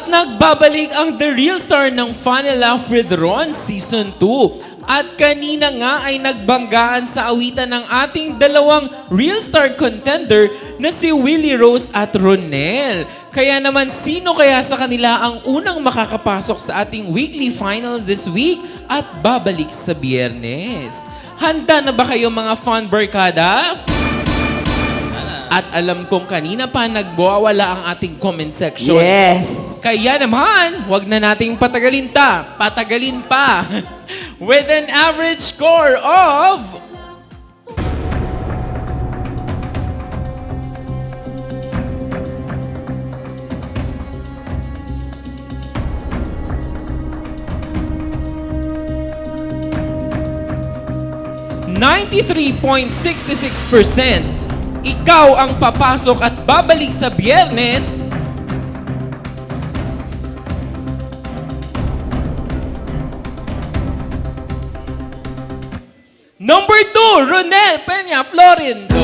nagbabalik ang The Real Star ng Fun and Laugh with Ron Season 2. At kanina nga ay nagbanggaan sa awitan ng ating dalawang Real Star contender na si Willie Rose at Ronel. Kaya naman, sino kaya sa kanila ang unang makakapasok sa ating weekly finals this week at babalik sa Biyernes? Handa na ba kayo mga fun barkada? At alam kong kanina pa nagbawala ang ating comment section. Yes! Kaya naman, wag na nating patagalin pa. With an average score of... ...93.66%. Ikaw ang papasok at babalik sa Biyernes. Number 2, Ronel Peña Florindo.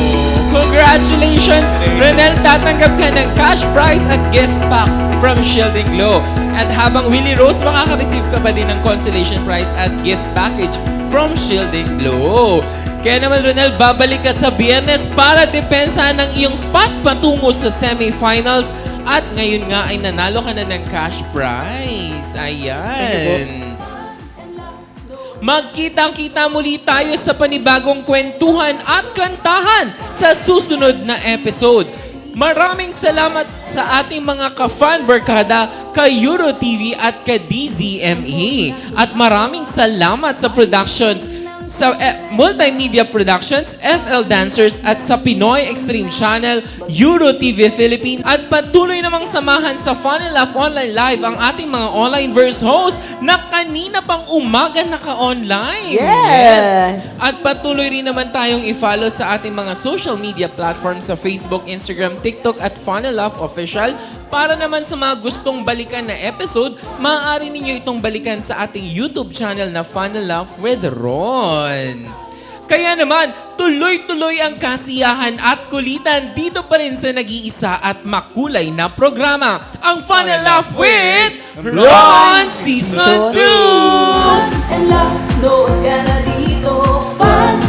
Congratulations, Ronel. Tatanggap ka ng cash prize at gift pack from Shielding Glow. At habang Willie Rose, makaka-receive ka pa din ng consolation prize at gift package from Shielding Glow. Kaya naman, Ronel, babalik ka sa Biyernes para depensa ng iyong spot patungo sa semifinals. At ngayon nga ay nanalo ka na ng cash prize. Ayan. Magkitang-kita muli tayo sa panibagong kwentuhan at kantahan sa susunod na episode. Maraming salamat sa ating mga ka-fan barkada, ka-Euro TV at ka-DZME. At maraming salamat sa productions, sa Multimedia Productions, FL Dancers at sa Pinoy Extreme Channel, Euro TV Philippines. At patuloy namang samahan sa Fun and Laugh Online Live ang ating mga online verse host na kanina pang umaga naka-online. Yes! At patuloy rin naman tayong i-follow sa ating mga social media platforms sa Facebook, Instagram, TikTok at Fun and Laugh Official. Para naman sa mga gustong balikan na episode, maaari ninyo itong balikan sa ating YouTube channel na Fun and Laugh with Ron. Kaya naman, tuloy-tuloy ang kasiyahan at kulitan dito pa rin sa nag-iisa at makulay na programa, ang Fun and Laugh with Ron Season 2! Fun and laugh, nood ka na dito. Fun